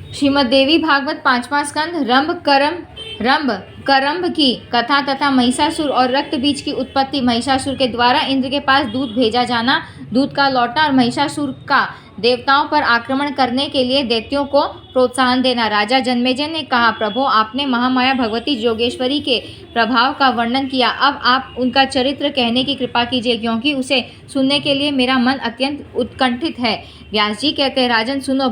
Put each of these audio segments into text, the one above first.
श्रीमद् देवी भागवत 5वां स्कंद रंभ करम्भ की कथा तथा महिषासुर और रक्त बीज की उत्पत्ति। महिषासुर के द्वारा इंद्र के पास दूत भेजा जाना, दूत का लौटना और महिषासुर का देवताओं पर आक्रमण करने के लिए दैत्यों को प्रोत्साहन देना। राजा जन्मेजय ने कहा, प्रभु आपने महामाया भगवती जोगेश्वरी के प्रभाव का वर्णन किया, अब आप उनका चरित्र कहने की कृपा कीजिए, क्योंकि उसे सुनने के लिए मेरा मन अत्यंत उत्कंठित है। व्यास जी कहते हैं, राजन सुनो,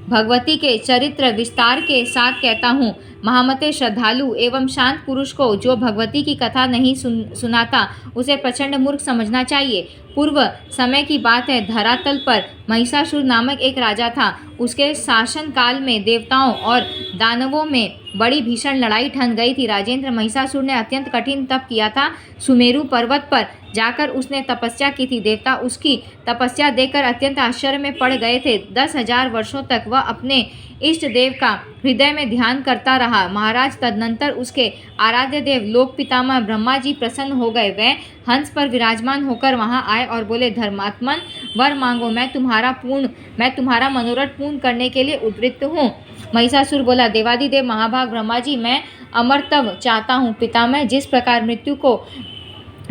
भगवती के चरित्र विस्तार के साथ कहता हूँ। महामते श्रद्धालु एवं शांत पुरुष को जो भगवती की कथा नहीं सुनाता उसे प्रचंड मूर्ख समझना चाहिए। पूर्व समय की बात है, धरातल पर महिषासुर नामक एक राजा था। उसके शासन काल में देवताओं और दानवों में बड़ी भीषण लड़ाई ठन गई थी। राजेंद्र, महिषासुर ने अत्यंत कठिन तप किया था। सुमेरु पर्वत पर जाकर उसने तपस्या की थी। देवता उसकी तपस्या देखकर अत्यंत आश्चर्य में पड़ गए थे। 10,000 वर्षों तक वह अपने इष्ट देव का हृदय में ध्यान करता रहा। महाराज, तदनंतर उसके आराध्य देव लोक पितामह ब्रह्मा जी प्रसन्न हो गए। वह हंस पर विराजमान होकर वहां आए और बोले, धर्मात्मन वर मांगो, मैं तुम्हारा मनोरथ पूर्ण करने के लिए उद्वृत्त हूँ। महिषासुर बोला, देवादिदेव महाभाग ब्रह्मा जी, मैं अमरत्व चाहता हूँ। पितामह, जिस प्रकार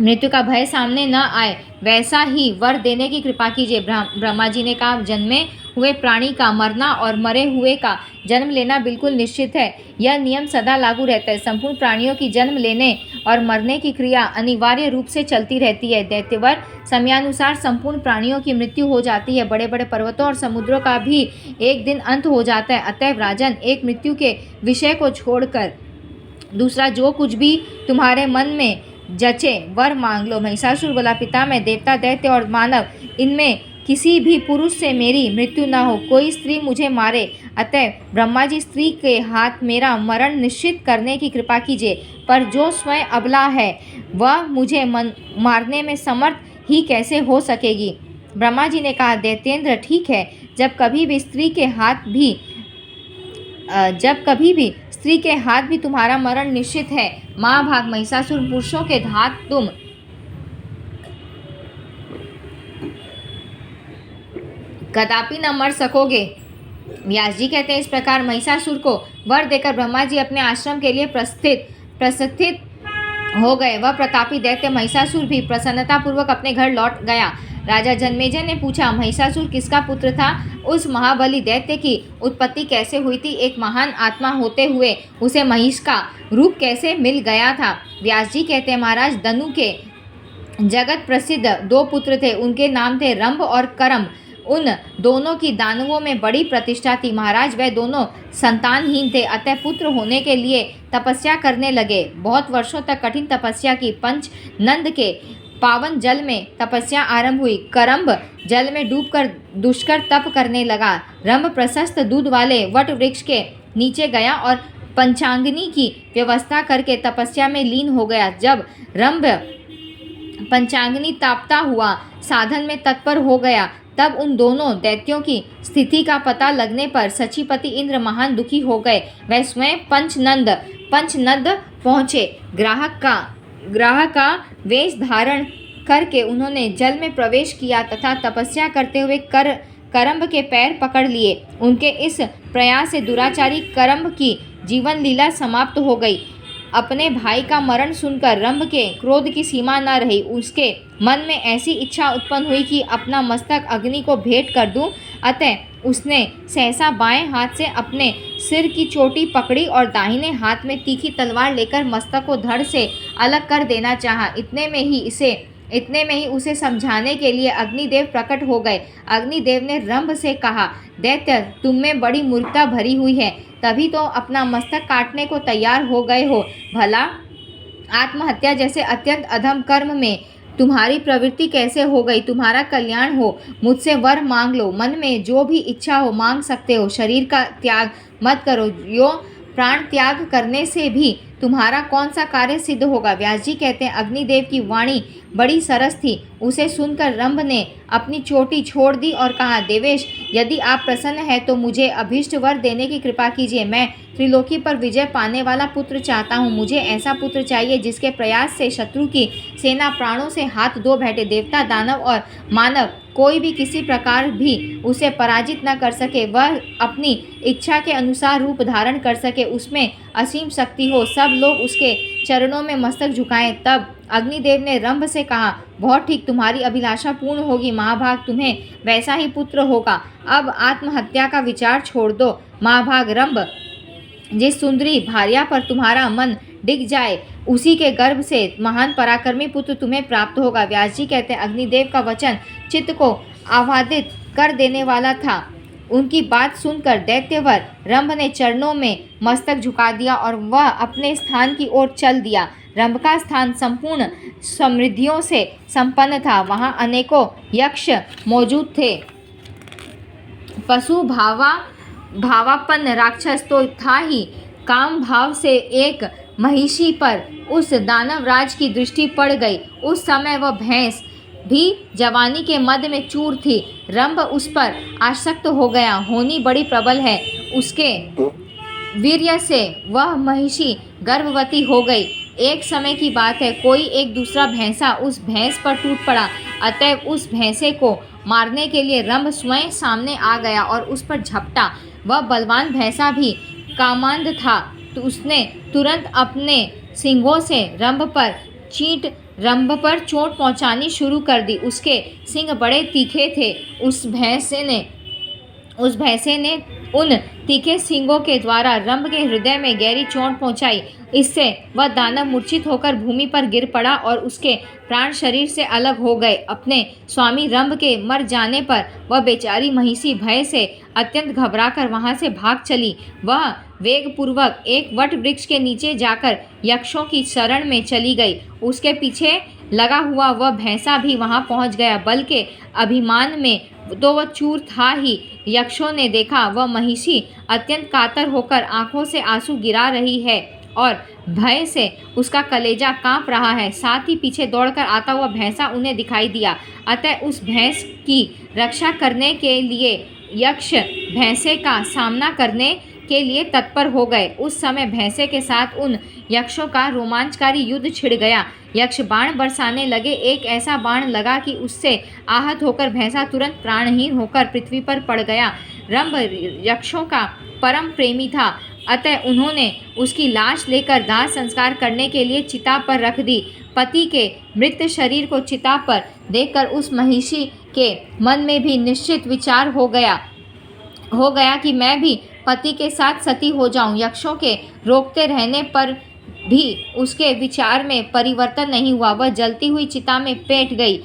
मृत्यु का भय सामने न आए वैसा ही वर देने की कृपा कीजिए। ब्रह्मा जी ने कहा, जन्मे हुए प्राणी का मरना और मरे हुए का जन्म लेना बिल्कुल निश्चित है। यह नियम सदा लागू रहता है। संपूर्ण प्राणियों की जन्म लेने और मरने की क्रिया अनिवार्य रूप से चलती रहती है। दैत्यवर, समयानुसार संपूर्ण प्राणियों की मृत्यु हो जाती है। बड़े बड़े पर्वतों और समुद्रों का भी एक दिन अंत हो जाता है। अतएव राजन, एक मृत्यु के विषय को छोड़कर दूसरा जो कुछ भी तुम्हारे मन में जचे वर मांग लो। महिषासुर बोला, पितामह, देवता, दैत्य और मानव, इनमें किसी भी पुरुष से मेरी मृत्यु न हो, कोई स्त्री मुझे मारे। अतः ब्रह्मा जी, स्त्री के हाथ मेरा मरण निश्चित करने की कृपा कीजिए। पर जो स्वयं अबला है वह मुझे मारने में समर्थ ही कैसे हो सकेगी। ब्रह्मा जी ने कहा, दैत्येंद्र, ठीक है, जब कभी भी स्त्री के हाथ भी तुम्हारा मरण निश्चित है। महाभाग महिषासुर, पुरुषों के हाथ तुम कदापि न मर सकोगे। व्यास जी कहते हैं, इस प्रकार महिषासुर को वर देकर ब्रह्मा जी अपने आश्रम के लिए प्रस्थित हो गए। वह प्रतापी दैत्य महिषासुर भी प्रसन्नतापूर्वक अपने घर लौट गया। राजा जन्मेजय ने पूछा, महिषासुर किसका पुत्र था? उस महाबली दैत्य की उत्पत्ति कैसे हुई थी? एक महान आत्मा होते हुए उसे महिष का रूप कैसे मिल गया था? व्यास जी कहते हैं, महाराज, दनु के जगत प्रसिद्ध 2 पुत्र थे। उनके नाम थे रंभ और करम्भ। उन दोनों की दानवों में बड़ी प्रतिष्ठा थी। महाराज, वह दोनों संतानहीन थे, अतः पुत्र होने के लिए तपस्या करने लगे। बहुत वर्षों तक कठिन तपस्या की। पंचनंद के पावन जल में तपस्या आरंभ हुई। करम्भ जल में डूबकर दुष्कर तप करने लगा। रंभ प्रशस्त दूध वाले वट वृक्ष के नीचे गया और पंचांगनी की व्यवस्था करके तपस्या में लीन हो गया। जब रंभ पंचांगनी तापता हुआ साधन में तत्पर हो गया, तब उन दोनों दैत्यों की स्थिति का पता लगने पर सचीपति इंद्र महान दुखी हो गए। वह स्वयं पंचनद पहुँचे। ग्राहक का वेश धारण करके उन्होंने जल में प्रवेश किया तथा तपस्या करते हुए करम्भ के पैर पकड़ लिए। उनके इस प्रयास से दुराचारी करम्भ की जीवन लीला समाप्त हो गई। अपने भाई का मरण सुनकर रंभ के क्रोध की सीमा न रही। उसके मन में ऐसी इच्छा उत्पन्न हुई कि अपना मस्तक अग्नि को भेंट कर दूं। अतः उसने सहसा बाएं हाथ से अपने सिर की चोटी पकड़ी और दाहिने हाथ में तीखी तलवार लेकर मस्तक को धड़ से अलग कर देना चाहा। इतने में ही उसे समझाने के लिए अग्निदेव प्रकट हो गए। अग्निदेव ने रंभ से कहा, दैत्य, तुम में बड़ी मूर्खता भरी हुई है, तभी तो अपना मस्तक काटने को तैयार हो गए हो। भला आत्महत्या जैसे अत्यंत अधम कर्म में तुम्हारी प्रवृत्ति कैसे हो गई? तुम्हारा कल्याण हो, मुझसे वर मांग लो। मन में जो भी इच्छा हो मांग सकते हो। शरीर का त्याग मत करो। यो प्राण त्याग करने से भी तुम्हारा कौन सा कार्य सिद्ध होगा? व्यास जी कहते हैं, अग्निदेव की वाणी बड़ी सरस थी। उसे सुनकर रंभ ने अपनी चोटी छोड़ दी और कहा, देवेश, यदि आप प्रसन्न हैं तो मुझे अभीष्ट वर देने की कृपा कीजिए। मैं त्रिलोकी पर विजय पाने वाला पुत्र चाहता हूँ। मुझे ऐसा पुत्र चाहिए जिसके प्रयास से शत्रु की सेना प्राणों से हाथ धो बैठे। देवता, दानव और मानव कोई भी किसी प्रकार भी उसे पराजित न कर सके, वह अपनी इच्छा के अनुसार रूप धारण कर सके, उसमें असीम शक्ति हो, सब लोग उसके चरणों में मस्तक झुकाएं। तब अग्निदेव ने रंभ से कहा, बहुत ठीक, तुम्हारी अभिलाषा पूर्ण होगी महाभाग, तुम्हें वैसा ही पुत्र होगा। अब आत्महत्या का विचार छोड़ दो महाभाग रंभ, जिस सुंदरी भार्या पर तुम्हारा मन डिग जाए उसी के गर्भ से महान पराक्रमी पुत्र तुम्हें प्राप्त होगा। व्यास जी कहते हैं, अग्निदेव का वचन चित्त को आह्लादित कर देने वाला था। उनकी बात सुनकर दैत्यवर रंभ ने चरणों में मस्तक झुका दिया और वह अपने स्थान की ओर चल दिया। रंभ का स्थान संपूर्ण समृद्धियों से संपन्न था। वहाँ अनेकों यक्ष मौजूद थे। पशु भावापन्न राक्षस तो था ही, काम भाव से एक महिषी पर उस दानवराज की दृष्टि पड़ गई। उस समय वह भैंस भी जवानी के मध्य में चूर थी। रंभ उस पर आसक्त हो गया। होनी बड़ी प्रबल है, उसके वीर्य से वह महिषी गर्भवती हो गई। एक समय की बात है, कोई एक दूसरा भैंसा उस भैंस पर टूट पड़ा। अतएव उस भैंसे को मारने के लिए रंभ स्वयं सामने आ गया और उस पर झपटा। वह बलवान भैंसा भी कामांध था, तो उसने तुरंत अपने सींगों से रंभ पर चोट पहुंचानी शुरू कर दी। उसके सींग बड़े तीखे थे। उस भैंसे ने उन तीखे सींगों के द्वारा रंभ के हृदय में गहरी चोट पहुंचाई। इससे वह दानव मूर्छित होकर भूमि पर गिर पड़ा और उसके प्राण शरीर से अलग हो गए। अपने स्वामी रंभ के मर जाने पर वह बेचारी महिषी भय से अत्यंत घबराकर वहां से भाग चली। वह वेगपूर्वक एक वट वृक्ष के नीचे जाकर यक्षों की शरण में चली गई। उसके पीछे लगा हुआ वह भैंसा भी वहां पहुंच गया। बल के अभिमान में तो वह चूर था ही। यक्षों ने देखा वह महिषी अत्यंत कातर होकर आंखों से आंसू गिरा रही है और भय से उसका कलेजा कांप रहा है। साथ ही पीछे दौड़कर आता हुआ भैंसा उन्हें दिखाई दिया। अतः उस भैंस की रक्षा करने के लिए यक्ष भैंसे का सामना करने के लिए तत्पर हो गए। उस समय भैंसे के साथ उन यक्षों का रोमांचकारी युद्ध छिड़ गया। यक्ष बाण बरसाने लगे। एक ऐसा बाण लगा कि उससे आहत होकर भैंसा तुरंत प्राणहीन होकर पृथ्वी पर पड़ गया। रंभ यक्षों का परम प्रेमी था, अतः उन्होंने उसकी लाश लेकर दाह संस्कार करने के लिए चिता पर रख दी। पति के मृत शरीर को चिता पर देखकर उस महिषी के मन में भी निश्चित विचार हो गया कि मैं भी पति के साथ सती हो जाऊं। यक्षों के रोकते रहने पर भी उसके विचार में परिवर्तन नहीं हुआ। वह जलती हुई चिता में पेट गई।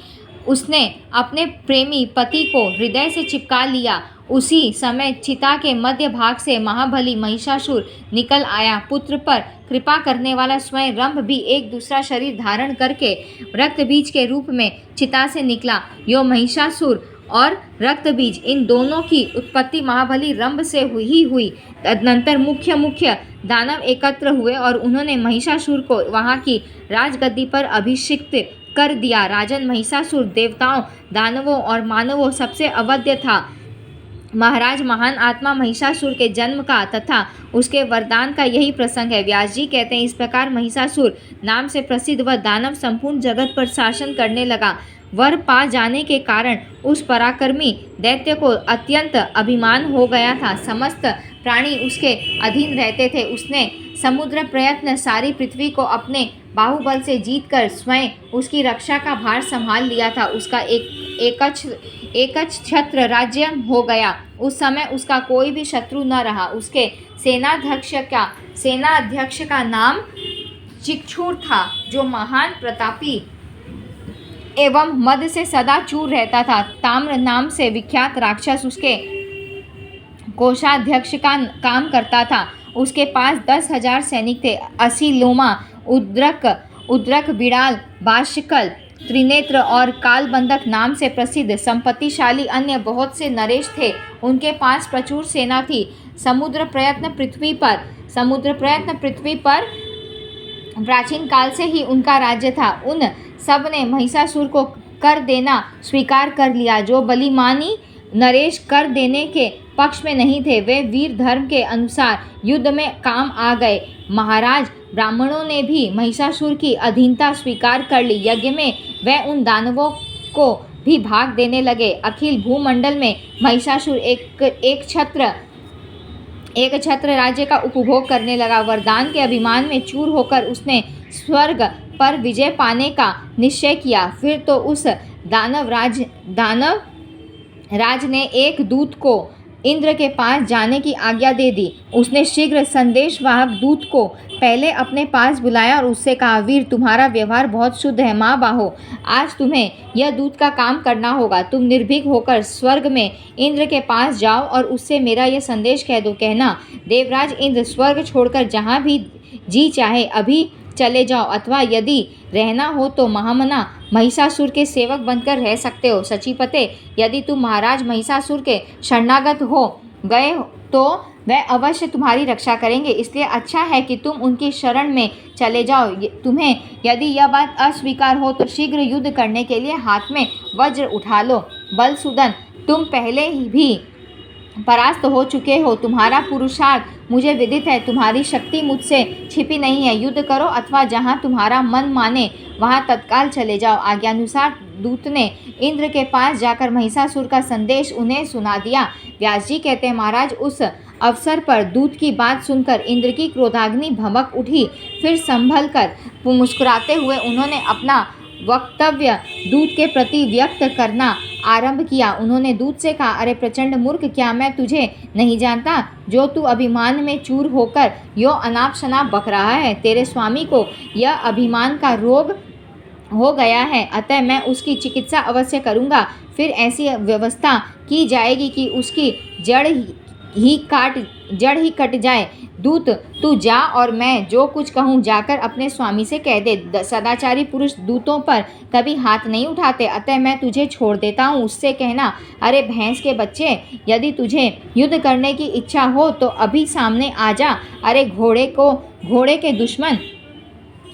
उसने अपने प्रेमी पति को हृदय से चिपका लिया। उसी समय चिता के मध्य भाग से महाबली महिषासुर निकल आया। पुत्र पर कृपा करने वाला स्वयं रंभ भी एक दूसरा शरीर धारण करके रक्त बीज के रूप में चिता से निकला। यो महिषासुर और रक्त बीज, इन दोनों की उत्पत्ति महाबली रंभ से हुई। तदनंतर मुख्य दानव एकत्र हुए और उन्होंने महिषासुर को वहां की राजगद्दी पर अभिषिक्त कर दिया। राजन महिषासुर देवताओं, दानवों और मानवों सबसे अवध्य था। महाराज, महान आत्मा महिषासुर के जन्म का तथा उसके वरदान का यही प्रसंग है। व्यास जी कहते हैं, इस प्रकार महिषासुर नाम से प्रसिद्ध वह दानव संपूर्ण जगत पर शासन करने लगा। वर पा जाने के कारण उस पराक्रमी दैत्य को अत्यंत अभिमान हो गया था। समस्त प्राणी उसके अधीन रहते थे। उसने समुद्र प्रयत्न सारी पृथ्वी को अपने बाहुबल से जीतकर स्वयं उसकी रक्षा का भार संभाल लिया था। उसका एकच छत्र राज्य हो गया। उस समय उसका कोई भी शत्रु न रहा। उसके सेनाध्यक्ष का नाम चिक्षुर था, जो महान प्रतापी एवं मद से सदा चूर रहता था। ताम्र नाम से विख्यात राक्षस उसके कोषाध्यक्ष का काम करता था। उसके पास 10,000 सैनिक थे। 80 लोमा, उद्रक, बिड़ाल, बाष्कल, त्रिनेत्र और कालबंधक नाम से प्रसिद्ध संपत्तिशाली अन्य बहुत से नरेश थे। उनके पास प्रचुर सेना थी। समुद्र प्रयत्न पृथ्वी पर प्राचीन काल से ही उनका राज्य था। उन सब ने महिषासुर को कर देना स्वीकार कर लिया। जो बलिमानी नरेश कर देने के पक्ष में नहीं थे, वे वीर धर्म के अनुसार युद्ध में काम आ गए। महाराज, ब्राह्मणों ने भी महिषासुर की अधीनता स्वीकार कर ली। यज्ञ में वह उन दानवों को भी भाग देने लगे। अखिल भूमंडल में महिषासुर एक छत्र राज्य का उपभोग करने लगा। वरदान के अभिमान में चूर होकर उसने स्वर्ग पर विजय पाने का निश्चय किया। फिर तो उस दानव राज ने एक दूत को इंद्र के पास जाने की आज्ञा दे दी। उसने शीघ्र संदेशवाहक दूत को पहले अपने पास बुलाया और उससे कहा, वीर, तुम्हारा व्यवहार बहुत शुद्ध है। माँ बाहो, आज तुम्हें यह दूत का काम करना होगा। तुम निर्भीक होकर स्वर्ग में इंद्र के पास जाओ और उससे मेरा यह संदेश कह दो। कहना, देवराज इंद्र, स्वर्ग छोड़कर जहाँ भी जी चाहे अभी चले जाओ, अथवा यदि रहना हो तो महामना महिषासुर के सेवक बनकर रह सकते हो। सचीपते, यदि तुम महाराज महिषासुर के शरणागत हो गए तो वह अवश्य तुम्हारी रक्षा करेंगे, इसलिए अच्छा है कि तुम उनकी शरण में चले जाओ। तुम्हें यदि यह बात अस्वीकार हो तो शीघ्र युद्ध करने के लिए हाथ में वज्र उठा लो। बलसूदन, तुम पहले ही भी परास्त हो चुके हो। तुम्हारा पुरुषार्थ मुझे विदित है। तुम्हारी शक्ति मुझसे छिपी नहीं है। युद्ध करो अथवा जहाँ तुम्हारा मन माने वहाँ तत्काल चले जाओ। आज्ञानुसार दूत ने इंद्र के पास जाकर महिषासुर का संदेश उन्हें सुना दिया। व्यास जी कहते हैं, महाराज, उस अवसर पर दूत की बात सुनकर इंद्र की क्रोधाग्नि भभक उठी। फिर संभल कर मुस्कुराते हुए उन्होंने अपना वक्तव्य दूत के प्रति व्यक्त करना आरंभ किया। उन्होंने दूत से कहा, अरे प्रचंड मूर्ख, क्या मैं तुझे नहीं जानता जो तू अभिमान में चूर होकर यो अनाप शनाप बक रहा है। तेरे स्वामी को यह अभिमान का रोग हो गया है, अतः मैं उसकी चिकित्सा अवश्य करूँगा। फिर ऐसी व्यवस्था की जाएगी कि उसकी जड़ ही कट जाए। दूत, तू जा और मैं जो कुछ कहूँ जाकर अपने स्वामी से कह दे। सदाचारी पुरुष दूतों पर कभी हाथ नहीं उठाते, अतः मैं तुझे छोड़ देता हूँ। उससे कहना, अरे भैंस के बच्चे, यदि तुझे युद्ध करने की इच्छा हो तो अभी सामने आ जा। अरे घोड़े के दुश्मन,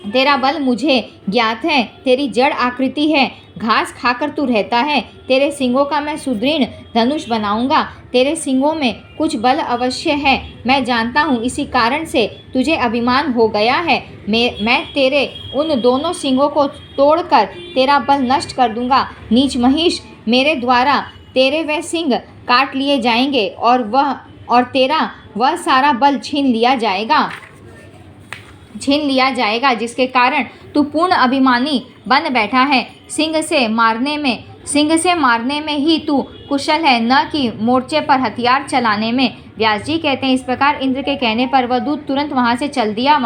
तेरा बल मुझे ज्ञात है। तेरी जड़ आकृति है, घास खाकर तू रहता है। तेरे सिंगों का मैं सुदृढ़ धनुष बनाऊंगा। तेरे सिंगों में कुछ बल अवश्य है, मैं जानता हूँ। इसी कारण से तुझे अभिमान हो गया है। मैं तेरे उन दोनों सिंगों को तोड़कर तेरा बल नष्ट कर दूंगा। नीच महिष, मेरे द्वारा तेरे वह सिंग काट लिए जाएंगे और तेरा वह सारा बल छीन लिया जाएगा जिसके कारण तू पूर्ण अभिमानी बन बैठा है। सिंह से मारने में ही तू कुशल है, न कि मोर्चे पर हथियार चलाने में। व्यास जी कहते हैं, इस प्रकार इंद्र के कहने पर वह दूत तुरंत वहाँ से चल दिया।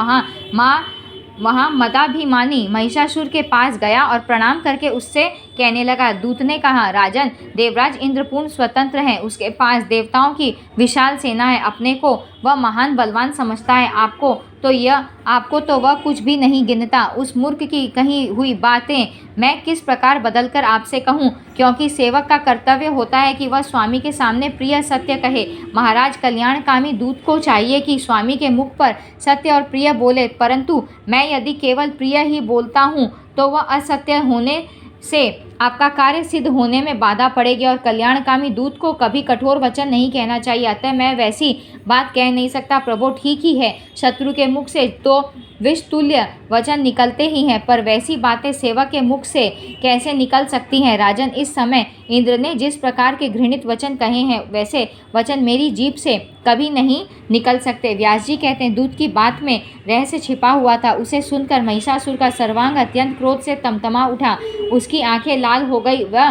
वहाँ मदाभिमानी महिषासुर के पास गया और प्रणाम करके उससे कहने लगा। दूत ने कहा, राजन, देवराज इंद्र पूर्ण स्वतंत्र हैं। उसके पास देवताओं की विशाल सेना है। अपने को वह महान बलवान समझता है। आपको तो वह कुछ भी नहीं गिनता। उस मूर्ख की कही हुई बातें मैं किस प्रकार बदलकर आपसे कहूँ, क्योंकि सेवक का कर्तव्य होता है कि वह स्वामी के सामने प्रिय सत्य कहे। महाराज, कल्याणकामी दूत को चाहिए कि स्वामी के मुख पर सत्य और प्रिय बोले, परंतु मैं यदि केवल प्रिय ही बोलता हूँ तो वह असत्य होने से आपका कार्य सिद्ध होने में बाधा पड़ेगी और कल्याणकामी दूत को कभी कठोर वचन नहीं कहना चाहिए। अतः मैं वैसी बात कह नहीं सकता। प्रभु, ठीक ही है, शत्रु के मुख से तो विषतुल्य वचन निकलते ही हैं, पर वैसी बातें सेवक के मुख से कैसे निकल सकती हैं। राजन, इस समय इंद्र ने जिस प्रकार के घृणित वचन कहे हैं वैसे वचन मेरी जीभ से कभी नहीं निकल सकते। व्यास जी कहते हैं, दूत की बात में रहस्य छिपा हुआ था। उसे सुनकर महिषासुर का सर्वांग अत्यंत क्रोध से तमतमा उठा। उसकी आंखें लाल हो गई। वह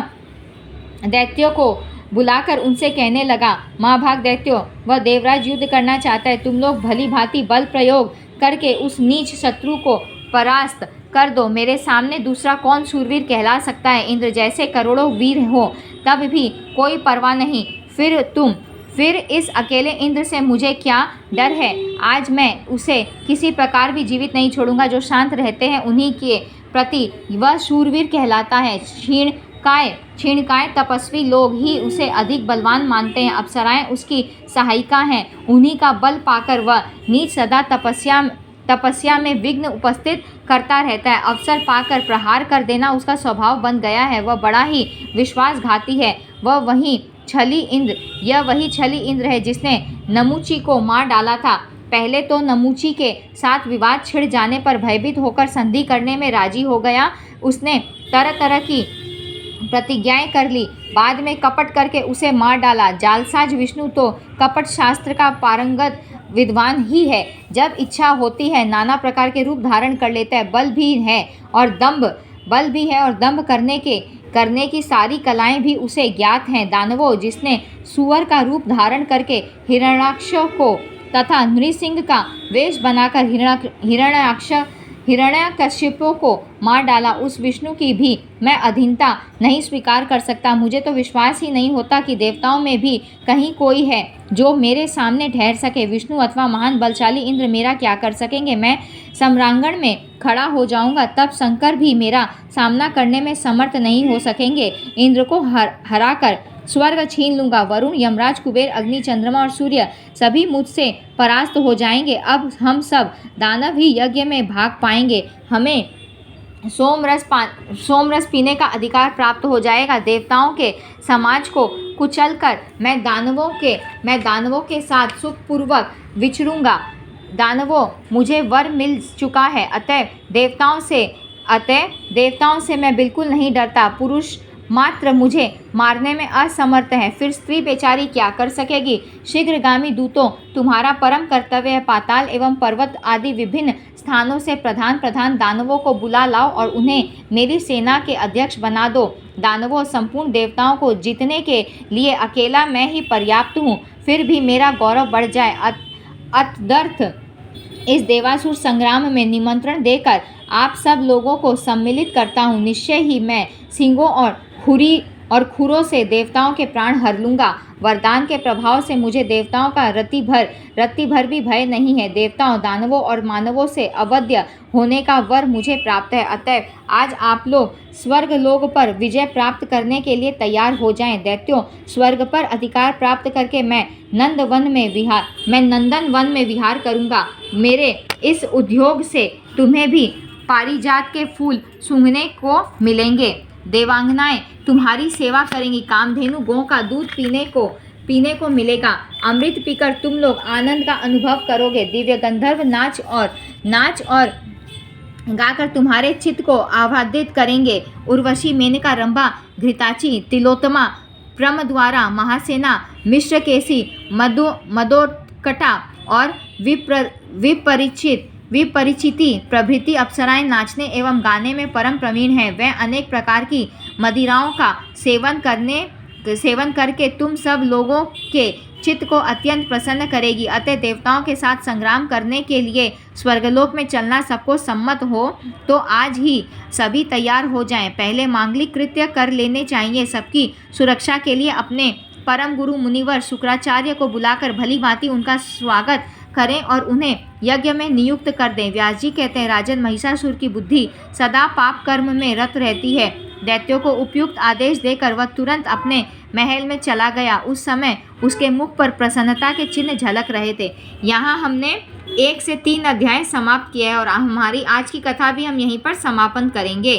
दैत्यों को बुलाकर उनसे कहने लगा, महाभाग दैत्यों, वह देवराज युद्ध करना चाहता है। तुम लोग भली भांति बल प्रयोग करके उस नीच शत्रु को परास्त कर दो। मेरे सामने दूसरा कौन शूरवीर कहला सकता है। इंद्र जैसे करोड़ों वीर हो तब भी कोई परवाह नहीं। फिर इस अकेले इंद्र से मुझे क्या डर है। आज मैं उसे किसी प्रकार भी जीवित नहीं छोड़ूंगा। जो शांत रहते हैं उन्हीं के प्रति वह शूरवीर कहलाता है। क्षीणकाय तपस्वी लोग ही उसे अधिक बलवान मानते हैं। अप्सराएं उसकी सहायिका हैं। उन्हीं का बल पाकर वह नीच सदा तपस्या में विघ्न उपस्थित करता रहता है। अवसर पाकर प्रहार कर देना उसका स्वभाव बन गया है। वह बड़ा ही विश्वासघाती है। यह वही छली इंद्र है जिसने नमूची को मार डाला था। पहले तो नमूची के साथ विवाद छिड़ जाने पर भयभीत होकर संधि करने में राजी हो गया। उसने तरह तरह की प्रतिज्ञाएं कर ली। बाद में कपट करके उसे मार डाला। जालसाज विष्णु तो कपट शास्त्र का पारंगत विद्वान ही है। जब इच्छा होती है नाना प्रकार के रूप धारण कर लेता है। बल भी है और दंभ करने की सारी कलाएं भी उसे ज्ञात हैं। दानवों, जिसने सुअर का रूप धारण करके हिरण्याक्ष को तथा नृसिंह का वेश बनाकर हिरण्यकश्यपों को मार डाला, उस विष्णु की भी मैं अधीनता नहीं स्वीकार कर सकता। मुझे तो विश्वास ही नहीं होता कि देवताओं में भी कहीं कोई है जो मेरे सामने ठहर सके। विष्णु अथवा महान बलशाली इंद्र मेरा क्या कर सकेंगे? मैं सम्रांगण में खड़ा हो जाऊंगा, तब शंकर भी मेरा सामना करने में समर्थ नहीं हो सकेंगे। इंद्र को हराकर स्वर्ग छीन लूंगा। वरुण, यमराज, कुबेर, अग्नि, चंद्रमा और सूर्य सभी मुझसे परास्त हो जाएंगे। अब हम सब दानव ही यज्ञ में भाग पाएंगे। हमें सोमरस पीने का अधिकार प्राप्त हो जाएगा। देवताओं के समाज को कुचलकर मैं दानवों के साथ सुखपूर्वक विचरूंगा। दानवों, मुझे वर मिल चुका है, अतः देवताओं से मैं बिल्कुल नहीं डरता। पुरुष मात्र मुझे मारने में असमर्थ है, फिर स्त्री बेचारी क्या कर सकेगी? शीघ्रगामी दूतों, तुम्हारा परम कर्तव्य है पाताल एवं पर्वत आदि विभिन्न स्थानों से प्रधान दानवों को बुला लाओ और उन्हें मेरी सेना के अध्यक्ष बना दो। दानवों, संपूर्ण देवताओं को जीतने के लिए अकेला मैं ही पर्याप्त हूँ, फिर भी मेरा गौरव बढ़ जाए। अतदर्थ इस देवासुर संग्राम में निमंत्रण देकर आप सब लोगों को सम्मिलित करता हूँ। निश्चय ही मैं सिंगों और खुरों से देवताओं के प्राण हर लूंगा। वरदान के प्रभाव से मुझे देवताओं का रत्ती भर भी भय नहीं है। देवताओं, दानवों और मानवों से अवध्य होने का वर मुझे प्राप्त है। अतः आज आप लोग स्वर्ग लोक पर विजय प्राप्त करने के लिए तैयार हो जाएं। दैत्यों, स्वर्ग पर अधिकार प्राप्त करके मैं नंदन वन में विहार करूंगा। मेरे इस उद्योग से तुम्हें भी पारिजात के फूल सूंघने को मिलेंगे। देवांगनाएं तुम्हारी सेवा करेंगी। कामधेनु गौ का दूध पीने को मिलेगा। अमृत पीकर तुम लोग आनंद का अनुभव करोगे। दिव्य गंधर्व नाच और गाकर तुम्हारे चित्त को आह्लादित करेंगे। उर्वशी, मेनका, रंभा, घृताची, तिलोत्तमा, प्रमद्वारा, महासेना, मिश्रकेशी, मदोत्कटा और विपरिचिति प्रभृति अप्सराएं नाचने एवं गाने में परम प्रवीण हैं। वे अनेक प्रकार की मदिराओं का सेवन करके तुम सब लोगों के चित्त को अत्यंत प्रसन्न करेगी। अतः देवताओं के साथ संग्राम करने के लिए स्वर्गलोक में चलना सबको सम्मत हो तो आज ही सभी तैयार हो जाएं। पहले मांगलिक कृत्य कर लेने चाहिए। सबकी सुरक्षा के लिए अपने परम गुरु मुनिवर शुक्राचार्य को बुलाकर भली भांति उनका स्वागत करें और उन्हें यज्ञ में नियुक्त कर दें। व्यास जी कहते हैं, राजन, महिषासुर की बुद्धि सदा पाप कर्म में रत रहती है। दैत्यों को उपयुक्त आदेश देकर वह तुरंत अपने महल में चला गया। उस समय उसके मुख पर प्रसन्नता के चिन्ह झलक रहे थे। यहाँ हमने 1 से 3 अध्याय समाप्त किया है और हमारी आज की कथा भी हम यहीं पर समापन करेंगे।